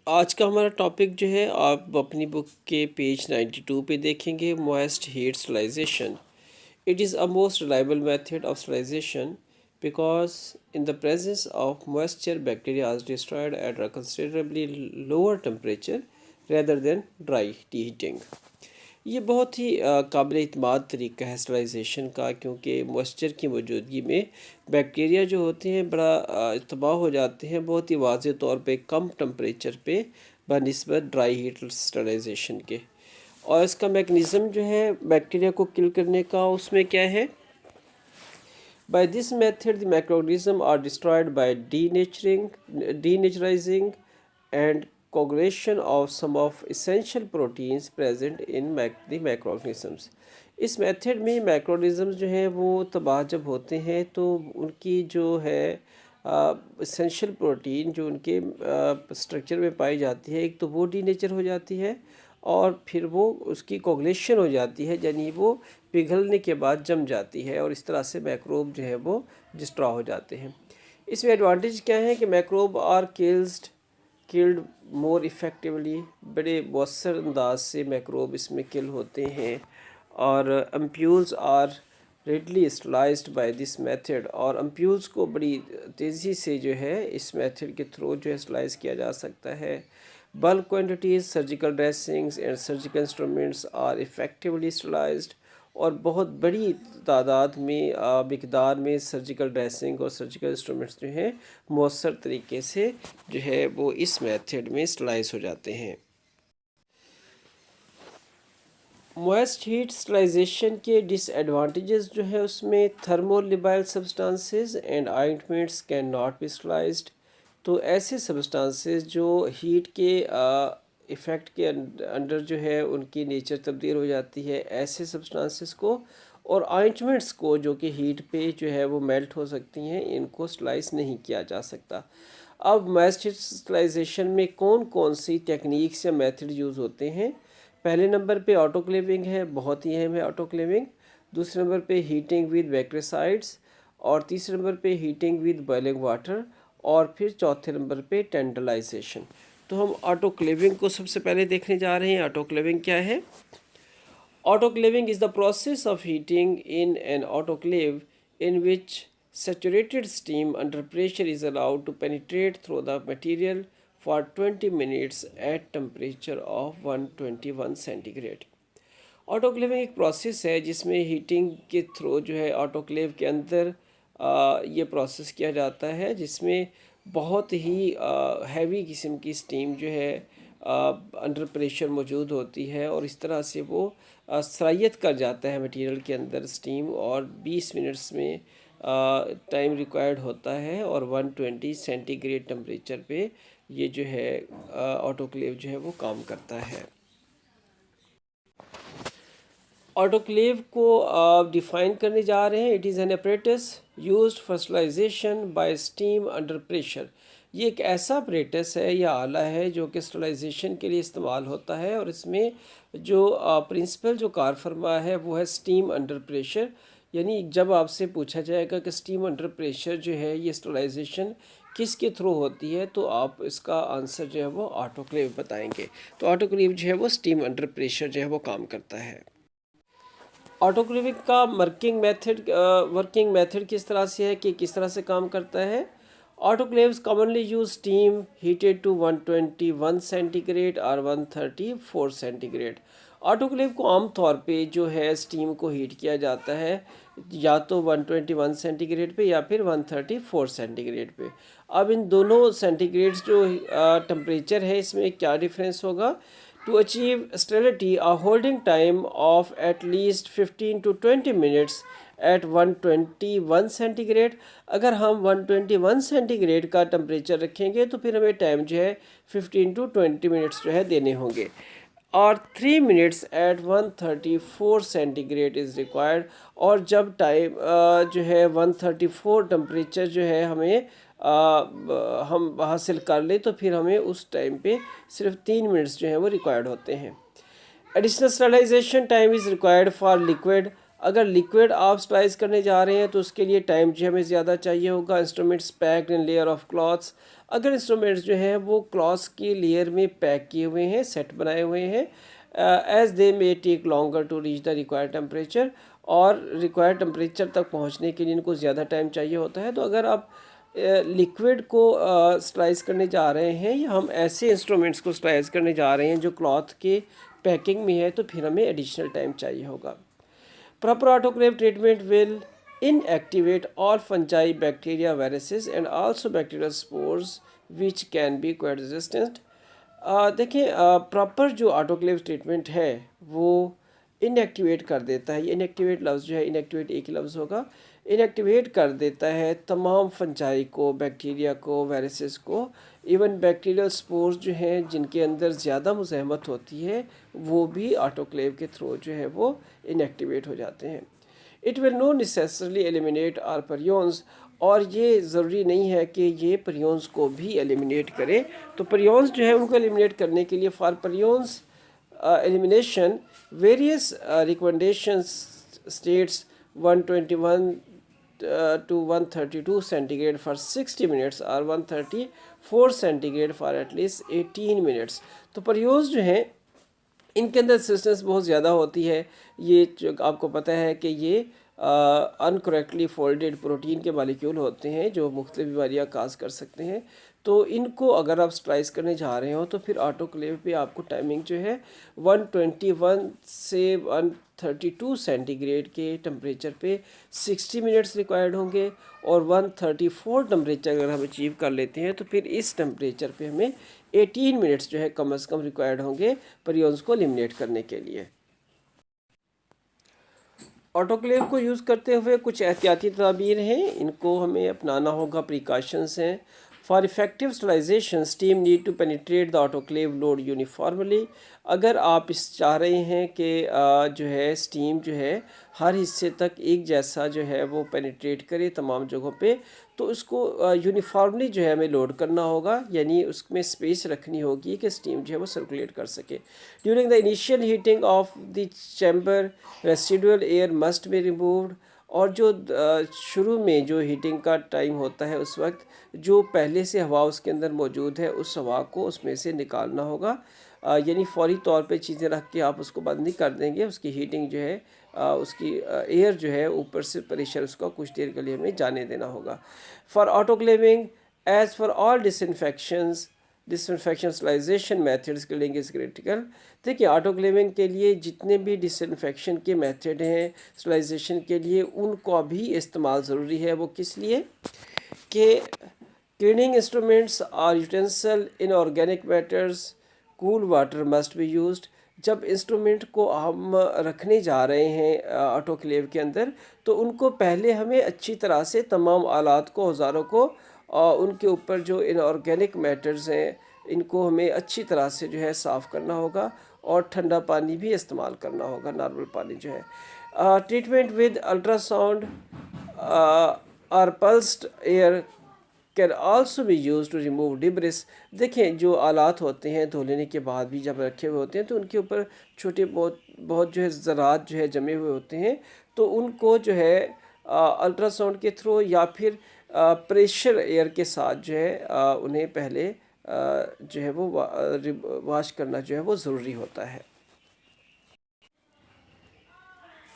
आज का हमारा टॉपिक जो है आप अपनी बुक के पेज 92 पे देखेंगे। Moist heat sterilisation. It is a most reliable method of sterilisation because in the presence of moisture bacteria is destroyed at a considerably lower temperature rather than dry heating। ये बहुत ही काबिल इत्माद तरीका है sterilization का, क्योंकि moisture की मौजूदगी में बैक्टीरिया जो होते हैं बड़ा तबाह हो जाते हैं बहुत ही वाज़े तौर पे कम टेम्परेचर पे बनिस्बत ड्राई हीट स्टरलाइजेशन के। और इसका मैकेनिज़्म जो है बैक्टीरिया को किल करने का, उसमें क्या है, by this method the microorganisms are destroyed by denaturizing and coagulation of some of essential proteins present in the microorganisms। इस मेथड में माइक्रोऑर्गेनिज्म्स जो हैं वो तबाह जब होते हैं तो उनकी जो है इसेंशियल प्रोटीन जो उनके स्ट्रक्चर में पाई जाती है, एक तो वो डीनेचर हो जाती है और फिर वो उसकी कोगुलेशन हो जाती है, यानी वो पिघलने के बाद जम जाती है और इस तरह से मैक्रोब जो है वो डिस्ट्रॉ हो जाते हैं। इसमें एडवांटेज क्या है कि मैक्रोब आर किल्ड मोर इफ़ेक्टिवली, बड़े मौसर अंदाज से मैक्रोब इसमें किल होते हैं। और ampoules are readily sterilised by this method, और अम्प्यूल्स को बड़ी तेज़ी से जो है इस मेथड के थ्रू जो है स्टरलाइज किया जा सकता है। Bulk quantities surgical dressings and surgical instruments are effectively sterilised, और बहुत बड़ी तादाद में मिकदार में सर्जिकल ड्रेसिंग और सर्जिकल इंस्ट्रूमेंट्स जो हैं मौसर तरीके से जो है वो इस मेथड में स्टरलाइज हो जाते हैं। मॉइस्ट हीट स्टरलाइजेशन के डिसएडवांटेजेस जो है उसमें thermolabile substances and ointments cannot be sterilised. तो ऐसे सब्सटेंसेस जो हीट के इफ़ेक्ट के अंडर जो है उनकी नेचर तब्दील हो जाती है, ऐसे सब्सटेंसेस को और ऑइंटमेंट्स को जो कि हीट पे जो है वो मेल्ट हो सकती हैं, इनको स्टरलाइज नहीं किया जा सकता। अब मॉइस्ट हीट स्टरलाइजेशन में कौन कौन सी टेक्निक्स या मेथड यूज़ होते हैं। पहले नंबर पे ऑटोक्लेविंग है, बहुत ही अहम है ऑटोक्लेविंग। दूसरे नंबर पे हीटिंग विद बैक्टीरिसाइड्स, और तीसरे नंबर पे हीटिंग विद बॉइलिंग वाटर, और फिर चौथे नंबर पे टेंडरलाइजेशन। तो हम ऑटोक्लेविंग को सबसे पहले देखने जा रहे हैं। ऑटोक्लेविंग क्या है? Autoclaving is the process of heating in an autoclave in which saturated steam under pressure is allowed to penetrate through the material for 20 minutes at temperature of 121 centigrade. Autoclaving एक प्रोसेस है जिसमें heating के through जो है autoclave के अंदर ये process किया जाता है, जिसमें बहुत ही हैवी किस्म की स्टीम जो है अंडर प्रेशर मौजूद होती है, और इस तरह से वो सरायत कर जाता है मटेरियल के अंदर स्टीम, और 20 मिनट्स में टाइम रिक्वायर्ड होता है, और 120 सेंटीग्रेड टेम्परेचर पे ये जो है ऑटोक्लेव जो है वो काम करता है। ऑटोक्लेव को डिफाइन करने जा रहे हैं। It is an apparatus used for sterilisation by steam under pressure. ये एक ऐसा अपरेटस है या आला है जो कि स्टरलाइजेशन के लिए इस्तेमाल होता है, और इसमें जो प्रिंसिपल जो कार फरमा है वो है स्टीम अंडर प्रेशर। यानी जब आपसे पूछा जाएगा कि स्टीम अंडर प्रेशर जो है ये स्टरलाइजेशन किसके थ्रू होती है, तो आप इसका आंसर जो है वो ऑटोक्लेव बताएंगे। तो ऑटोक्लेव जो है वो स्टीम अंडर प्रेशर जो है वो काम करता है। ऑटोक्लेविंग का वर्किंग मेथड किस तरह से है कि किस तरह से काम करता है। Autoclaves commonly use steam heated to 121 centigrade और 134 सेंटीग्रेड। ऑटोक्लेव को आम तौर पे जो है स्टीम को हीट किया जाता है या तो 121 सेंटीग्रेड पे या फिर 134 सेंटीग्रेड पे। अब इन दोनों सेंटीग्रेड्स जो टेम्परेचर है इसमें क्या डिफरेंस होगा। To achieve sterility, a holding time of at least 15 to 20 minutes at 121 centigrade. अगर हम 121 सेंटीग्रेड का टेम्परेचर रखेंगे तो फिर हमें टाइम जो है 15 टू 20 मिनट्स जो है देने होंगे, और 3 minutes at 134 centigrade is required. और जब टाइम जो है 134 टेम्परेचर जो है हमें हम हासिल कर लें तो फिर हमें उस टाइम पे सिर्फ 3 मिनट्स जो हैं वो रिक्वायर्ड होते हैं। Additional sterilisation time is required for liquid. अगर लिक्विड आप स्लाइस करने जा रहे हैं तो उसके लिए टाइम जो हमें ज़्यादा चाहिए होगा। Instruments packed in layer of clothes, अगर इंस्ट्रूमेंट्स जो हैं वो क्लॉथ्स की लेयर में पैक किए हुए हैं, सेट बनाए हुए हैं, as they may take longer to reach the required temperature, और रिक्वायर्ड टेम्परेचर तक पहुंचने के लिए इनको ज़्यादा टाइम चाहिए होता है। तो अगर आप लिक्विड को स्लाइस करने जा रहे हैं या हम ऐसे इंस्ट्रूमेंट्स को स्लाइस करने जा रहे हैं जो क्लॉथ के पैकिंग में है, तो फिर हमें एडिशनल टाइम चाहिए होगा। Proper autoclave treatment will inactivate all fungi, bacteria, viruses and also bacterial spores which can be quite resistant. देखिए प्रॉपर जो ऑटोक्लेव ट्रीटमेंट है वो इनएक्टिवेट कर देता है। ये इनएक्टिवेट लफ्ज़ जो है, इनएक्टिवेट एक ही लफ्ज़ होगा, इनएक्टिवेट कर देता है तमाम फंजाई को, बैक्टीरिया को, वायरसेस को, इवन बैक्टीरियल स्पोर्स जो हैं जिनके अंदर ज़्यादा मुज़ाहमत होती है वो भी ऑटोक्लेव के थ्रू जो है वो इनएक्टिवेट हो जाते हैं। It will no necessarily eliminate are prions, और ये ज़रूरी नहीं है कि ये परियोन्स को भी एलिमिनेट करे। तो परियोन्स जो है उनको एलिमिनेट करने के लिए for prions elimination various recommendations states 121 to 132 centigrade for 60 minutes और 134 सेंटीग्रेड फॉर एटलीस्ट 18 मिनट्स। तो परियोज जो हैं इनके अंदर रेजिस्टेंस बहुत ज़्यादा होती है। ये जो आपको पता है कि ये अनकरेक्टली फोल्डेड प्रोटीन के मालिक्यूल होते हैं जो मुख्तलिफ बीमारियाँ काज कर सकते हैं। तो इनको अगर आप स्लाइस करने जा रहे हो तो फिर ऑटोक्लेव पे आपको टाइमिंग जो है 121 से 132 सेंटीग्रेड के टेम्परेचर पे 60 मिनट्स रिक्वायर्ड होंगे, और 134 टेम्परेचर अगर हम अचीव कर लेते हैं तो फिर इस टेम्परेचर पे हमें 18 मिनट्स जो है कम से कम रिक्वायर्ड होंगे परियोन्स को एलिमिनेट करने के लिए। ऑटोक्लेव को यूज़ करते हुए कुछ एहतियाती तदाबीर हैं, इनको हमें अपनाना होगा, प्रिकॉशंस हैं। For effective sterilisation steam need to penetrate the autoclave load uniformly. अगर आप इस चाह रहे हैं कि जो है स्टीम जो है हर हिस्से तक एक जैसा जो है वो पेनिट्रेट करे तमाम जगहों पे, तो उसको यूनिफॉर्मली जो है हमें लोड करना होगा, यानी उसमें स्पेस रखनी होगी कि स्टीम जो है वो सर्कुलेट कर सके। During the initial heating of the chamber residual air must be removed, और जो शुरू में जो हीटिंग का टाइम होता है उस वक्त जो पहले से हवा उसके अंदर मौजूद है उस हवा को उसमें से निकालना होगा। यानी फौरी तौर पे चीज़ें रख के आप उसको बंद नहीं कर देंगे, उसकी हीटिंग जो है उसकी एयर जो है ऊपर से प्रेशर उसका कुछ देर के लिए हमें जाने देना होगा। For autoclaving as for all disinfection sterilisation methods cleaning is critical. देखिए ऑटोक्लेविंग के लिए जितने भी डिसइंफेक्शन के मेथड हैं स्टरलाइजेशन के लिए उनको भी इस्तेमाल ज़रूरी है। वो किस लिए कि क्लीनिंग इंस्ट्रूमेंट्स और utensil in organic matters cool water must be used. जब इंस्ट्रूमेंट को हम रखने जा रहे हैं ऑटोक्लेव के अंदर तो उनको पहले हमें अच्छी तरह से तमाम आलात को, औज़ारों को, और उनके ऊपर जो इनऑर्गेनिक मैटर्स हैं इनको हमें अच्छी तरह से जो है साफ़ करना होगा, और ठंडा पानी भी इस्तेमाल करना होगा, नॉर्मल पानी जो है। ट्रीटमेंट विद अल्ट्रासाउंड और pulsed air can also be use to remove debris. देखें जो आलात होते हैं धो लेने के बाद भी जब रखे हुए होते हैं तो उनके ऊपर छोटे बहुत जो है ज़रात जो है जमे हुए होते हैं, तो उनको जो है अल्ट्रासाउंड के थ्रू या फिर प्रेशर एयर के साथ जो है उन्हें पहले जो है वो वाश करना जो है वो ज़रूरी होता है।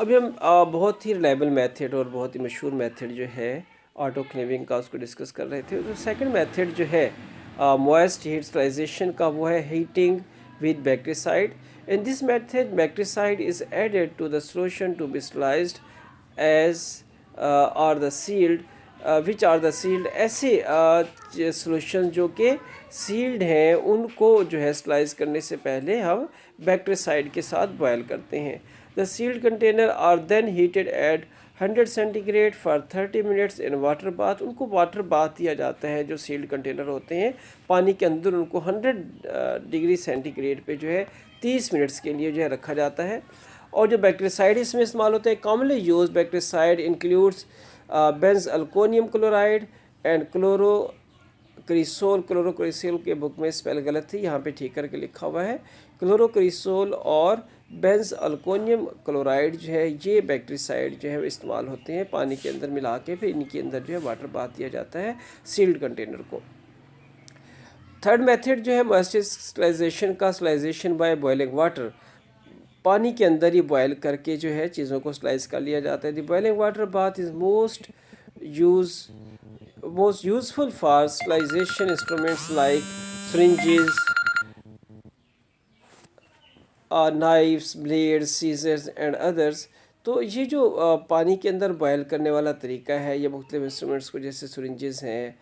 अभी हम बहुत ही रिलायबल मेथड और बहुत ही मशहूर मेथड जो है ऑटोक्लेविंग का उसको डिस्कस कर रहे थे। तो सेकंड मेथड जो है मॉइस्ट हीट स्टरलाइजेशन का वो है heating with bactericide. In this method bactericide is added to the solution to be sterilised as are the sealed which are the sealed. ऐसे सॉल्यूशन जो कि सील्ड हैं उनको जो है स्टरलाइज करने से पहले हम बैक्टीसाइड के साथ बॉयल करते हैं। The sealed container are then heated at 100 centigrade for 30 minutes in water bath. उनको वाटर बाथ दिया जाता है जो सील्ड कंटेनर होते हैं, पानी के अंदर उनको 100 डिग्री सेंटीग्रेड पे जो है 30 मिनट्स के लिए जो है रखा जाता है। और जो बैक्टीसाइड इसमें इस्तेमाल होते हैं commonly use bactericide includes benzalkonium chloride and chlorocresol. Chlorocresol के बुक में स्पेल गलत थी, यहाँ पे ठीक करके लिखा हुआ है क्लोरोक्रिसोल और बेंज अल्कोनियम क्लोराइड जो है, ये बैक्टीरिसाइड जो है वो इस्तेमाल होते हैं पानी के अंदर मिला के, फिर इनके अंदर जो है वाटर बाथ दिया जाता है सील्ड कंटेनर को। थर्ड मेथड जो है मॉइस्चर स्टरलाइजेशन का, स्टरलाइजेशन बाय बॉइलिंग वाटर, पानी के अंदर ही बॉयल करके जो है चीज़ों को स्लाइस कर लिया जाता है। The boiling water bath is most useful for sterilisation instruments like syringes, knifes, blades, scissors and others. तो ये जो पानी के अंदर बॉयल करने वाला तरीका है, ये मुख्तलिफ इंस्ट्रूमेंट्स को, जैसे syringes हैं,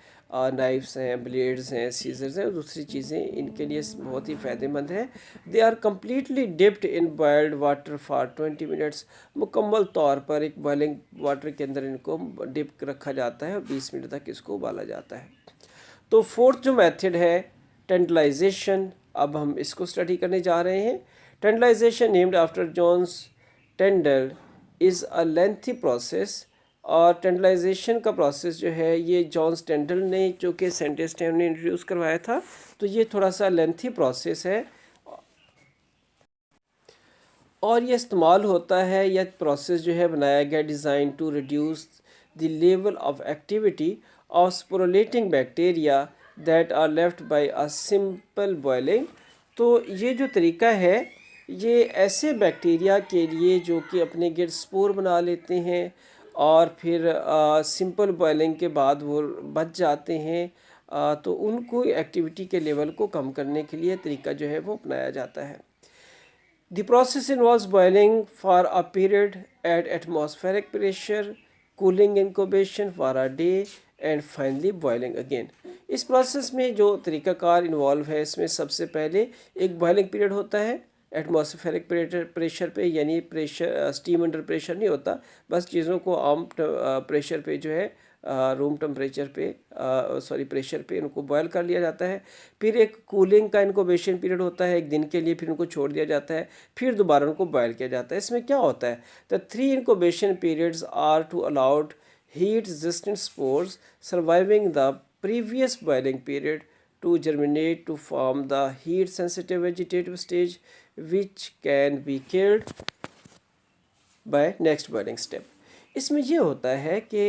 नाइफ्स हैं, ब्लेड्स हैं, सीजर्स हैं और दूसरी चीज़ें, इनके लिए बहुत ही फ़ायदेमंद है। They are completely dipped in boiled water for 20 minutes. मुकम्मल तौर पर एक बॉइलिंग वाटर के अंदर इनको डिप रखा जाता है और 20 मिनट तक इसको उबाला जाता है। तो फोर्थ जो मेथड है टेंडलाइजेशन, अब हम इसको स्टडी करने जा रहे हैं। Tyndallisation named after John's Tyndall is a lengthy process, और टेंडलाइजेशन का प्रोसेस जो है ये जॉन्स टेंडल ने, जो कि साइंटिस्ट हैं, उन्हें इंट्रोड्यूस करवाया था। तो ये थोड़ा सा लेंथी प्रोसेस है और ये इस्तेमाल होता है, यह प्रोसेस जो है बनाया गया design to reduce the level of activity of sporulating bacteria that are left by a simple boiling. तो ये जो तरीका है ये ऐसे बैक्टीरिया के लिए जो कि अपने गिर्द स्पोर बना लेते हैं और फिर सिंपल बॉइलिंग के बाद वो बच जाते हैं, तो उनको एक्टिविटी के लेवल को कम करने के लिए तरीका जो है वो अपनाया जाता है। The process involves boiling for a period at atmospheric pressure, cooling incubation for a day and finally boiling again. इस प्रोसेस में जो तरीक़ाकार इन्वॉल्व है, इसमें सबसे पहले एक बॉइलिंग पीरियड होता है एटमॉस्फेरिक प्रेशर पे, यानी प्रेशर स्टीम अंडर प्रेशर नहीं होता, बस चीज़ों को आम प्रेशर पे जो है रूम टेम्परेचर पे प्रेशर पे इनको बॉयल कर लिया जाता है। फिर एक कूलिंग का इनक्यूबेशन पीरियड होता है एक दिन के लिए, फिर उनको छोड़ दिया जाता है, फिर दोबारा उनको बॉयल किया जाता है। इसमें क्या होता है, the 3 incubation periods are to allowed heat resistant spores surviving the previous boiling period to germinate to form the heat sensitive vegetative stage which can be killed by next boiling step. इसमें ये होता है कि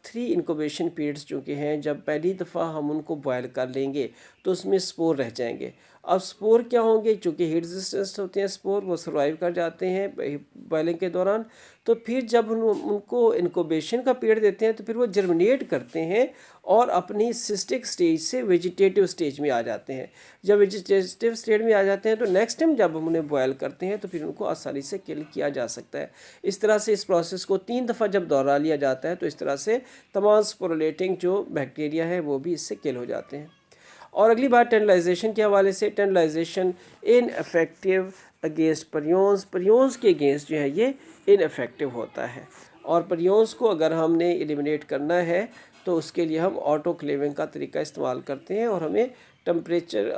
3 incubation periods चूँकि हैं, जब पहली दफ़ा हम उनको बॉयल कर लेंगे तो उसमें स्पोर रह जाएंगे। अब स्पोर क्या होंगे, चूँकि हीट रेजिस्टेंस होते हैं स्पोर, वो सर्वाइव कर जाते हैं बॉइलिंग के दौरान। तो फिर जब उनको इनक्यूबेशन का पीरियड देते हैं तो फिर वो जर्मिनेट करते हैं और अपनी सिस्टिक स्टेज से वेजिटेटिव स्टेज में आ जाते हैं। जब वेजिटेटिव स्टेज में आ जाते हैं तो नेक्स्ट टाइम जब हम उन्हें बॉयल करते हैं तो फिर उनको आसानी से किल किया जा सकता है। इस तरह से इस प्रोसेस को 3 दफ़ा जब दोहरा लिया जाता है तो इस तरह से तमाम स्पोरुलेटिंग जो बैक्टीरिया है वो भी इससे किल हो जाते हैं। और अगली बात टेंडलाइजेशन के हवाले से, टेंडलाइजेशन इनफेक्टिव अगेंस्ट परियोंस, परियोंस के अगेंस्ट जो है ये इनफेक्टिव होता है। और परियोंस को अगर हमने एलिमिनेट करना है तो उसके लिए हम ऑटोक्लेविंग का तरीका इस्तेमाल करते हैं और हमें टेम्परेचर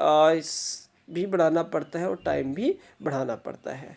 भी बढ़ाना पड़ता है और टाइम भी बढ़ाना पड़ता है।